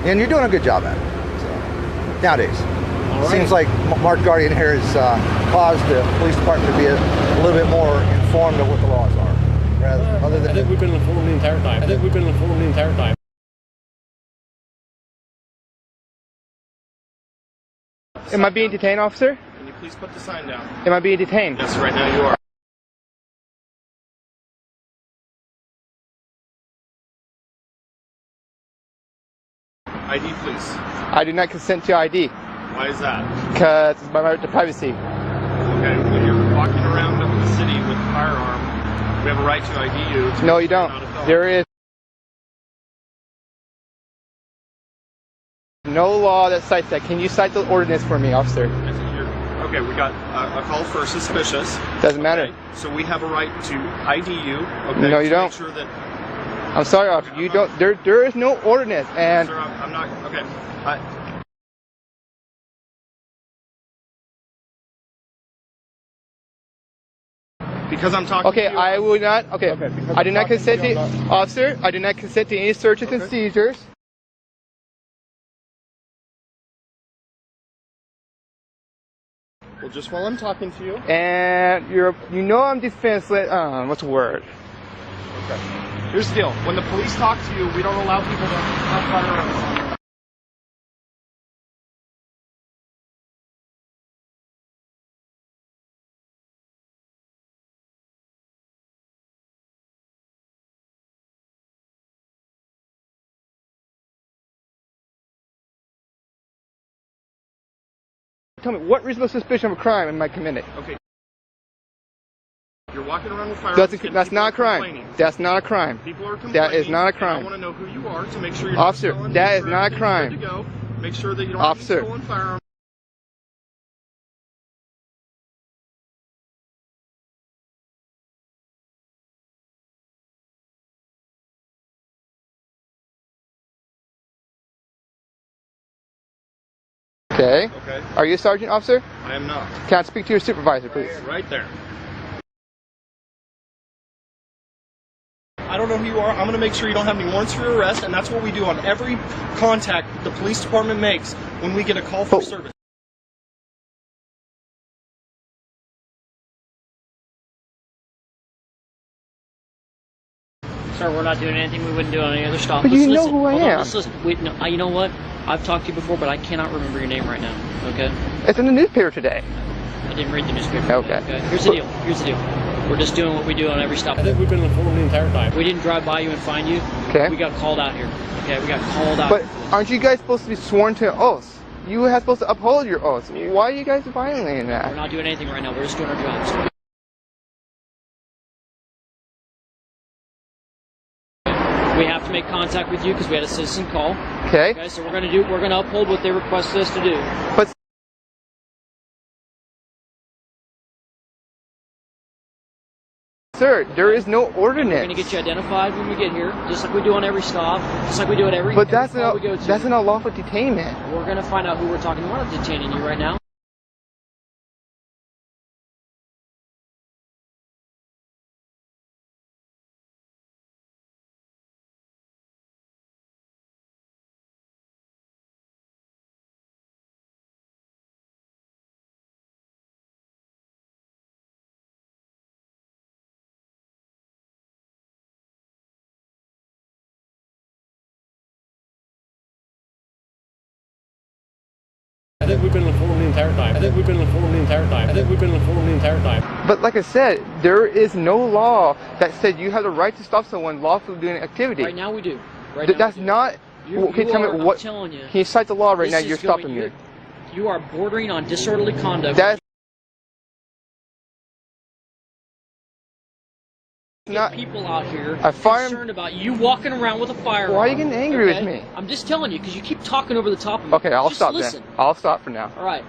And you're doing a good job at it. So, nowadays. Right. Seems like Mark Guardian here has caused the police department to be a little bit more informed of what the laws are. Other than I think we've been informed the entire time. I think we've been informed the entire time. Am I being detained, officer? Can you please put the sign down? Am I being detained? Yes, right now you are. ID, please. I do not consent to ID. Why is that? Because it's my right to privacy. Okay, when you're walking around the city with a firearm, we have a right to ID you. No, you don't. There is no law that cites that. Can you cite the ordinance for me, officer? Okay, we got a call for suspicious. Doesn't matter. Okay, so we have a right to ID you. Okay, no, you to don't. Make sure that. I'm sorry, officer. You don't. There is no ordinance, and. Sir, I'm not. Okay. Because I'm talking. Okay, to you, I will not. Okay, I do not consent to, not... officer. I do not consent to any searches and seizures. Well, just while I'm talking to you. And you know I'm defenseless. What's the word? Okay. Here's the deal. When the police talk to you, we don't allow people to have firearms. Tell me, what reasonable suspicion of a crime am I committing? Okay. You're walking around with firearms. That's not a crime. That's not a crime. People are complaining. That is not a crime. I want to know who you are to make sure you're officer, not that is not a crime. Good to go. Make sure that you don't officer. have stolen firearms. Okay. Okay. Are you a sergeant, officer? I am not. Can I speak to your supervisor, please? Right there. I don't know who you are. I'm going to make sure you don't have any warrants for your arrest, and that's what we do on every contact the police department makes when we get a call for service. Sir, we're not doing anything we wouldn't do on any other stop. But you know who I am. Let's listen. You know what? I've talked to you before, but I cannot remember your name right now. Okay? It's in the newspaper today. I didn't read the newspaper. Okay. Here's the deal. Here's the deal. We're just doing what we do on every stop. I think we've been informed the entire time. We didn't drive by you and find you. Okay. We got called out here. Okay, we got called out. But aren't you guys supposed to be sworn to an oath? You are supposed to uphold your oaths. Why are you guys violating that? We're not doing anything right now. We're just doing our jobs. We have to make contact with you because we had a citizen call. Okay. Okay, so we're gonna uphold what they requested us to do. But sir, there is no ordinance. We're gonna get you identified when we get here, just like we do on every stop, just like we do at every. But that's call we go to. that's an unlawful detainment. We're gonna find out who we're talking to. We're not detaining you right now. I think we've been informed the entire time. I think we've been informed the entire time. I think we've been informed the entire time. But like I said, there is no law that said you have the right to stop someone lawfully doing an activity. Right now we do. Right now that's we do. not. Okay, tell me what. I'm telling you. Can you cite the law right now? You're stopping me. You are bordering on disorderly conduct. That's not people out here a firearm. concerned about you walking around with a firearm. Why are you getting angry with me? I'm just telling you because you keep talking over the top of me. Okay, I'll just stop listen. then. I'll stop for now. All right.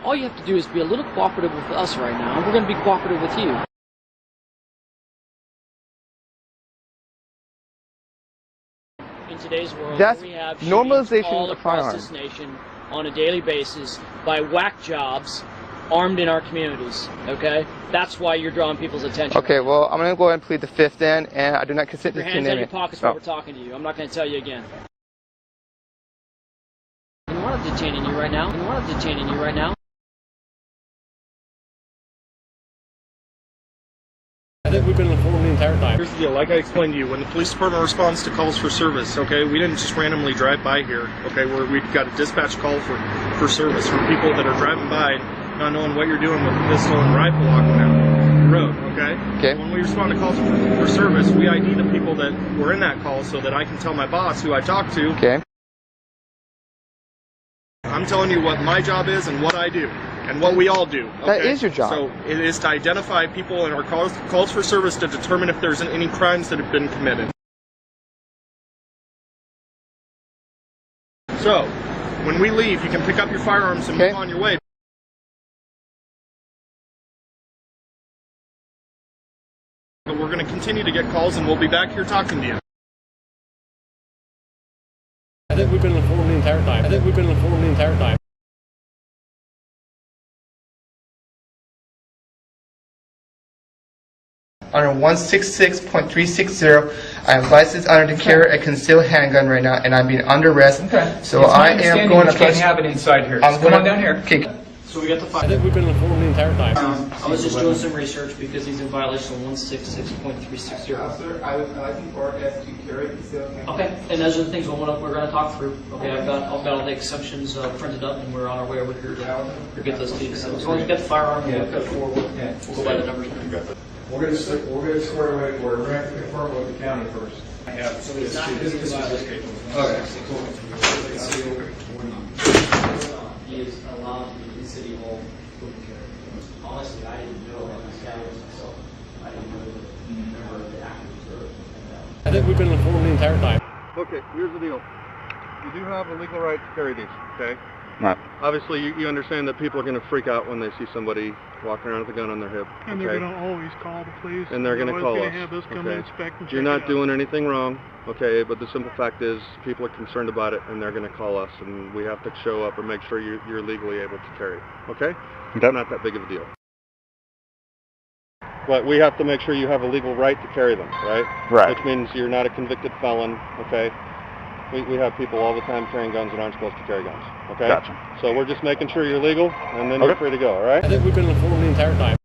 All you have to do is be a little cooperative with us right now, and we're going to be cooperative with you. In today's world, that's we have normalization all of across firearms. this nation on a daily basis by whack jobs armed in our communities, okay? That's why you're drawing people's attention. Okay, well, I'm gonna go ahead and plead the 5th then, and I do not consent to Your hands out of your detainment. pockets while we're talking to you. I'm not going to tell you again. We're not detaining you right now. We're not detaining you right now. I think we've been informed the entire time. Here's the deal, like I explained to you, when the police department responds to calls for service, okay, we didn't just randomly drive by here, okay, where we've got a dispatch call for service from people that are driving by not knowing what you're doing with a pistol and rifle walking down the road, okay? Okay. When we respond to calls for service, we ID the people that were in that call so that I can tell my boss who I talked to. Okay. I'm telling you what my job is and what I do. And what we all do. Okay? That is your job. So it is to identify people in our calls for service to determine if there's any crimes that have been committed. So, when we leave, you can pick up your firearms and move on your way. But we're going to continue to get calls and we'll be back here talking to you. I think we've been informed the entire time. I think we've been informed the entire time. Under 166.360, I am licensed under to carry a concealed handgun right now, and I'm being under arrest. Okay. So I am going to can't have it inside here. I'm Come gonna, on down here. Okay. So we got the I think we've been informed the entire time. I was just doing some research because he's in violation of 166.360. Sir, I think arrest to carry a concealed handgun. Okay, and those are the things we're going to talk through. Okay, I've got all the exceptions printed up, and we're on our way over here to get those to you. So as long as you got the firearm, we'll go forward. We'll go by the numbers. We're going to square away for it. We're going to have to confirm with the county first. So he's not in violation. Okay. He is allowed to be in City Hall. Honestly, I didn't know that this guy was myself. I didn't know that he never the active reserve. I think we've been informed the entire time. Okay, here's the deal. You do have a legal right to carry these, okay? Right. Obviously, you understand that people are going to freak out when they see somebody walking around with a gun on their hip, And they're going to always call the police. And they're going to call us, have us come and inspect and You're check not it out. doing anything wrong, okay? But the simple fact is, people are concerned about it, and they're going to call us, and we have to show up and make sure you're legally able to carry, okay? It's not that big of a deal. But we have to make sure you have a legal right to carry them, right? Right. Which means you're not a convicted felon, okay? We have people all the time carrying guns that aren't supposed to carry guns, okay? Gotcha. So we're just making sure you're legal, and then you're free to go, all right? I think we've been informed the entire time.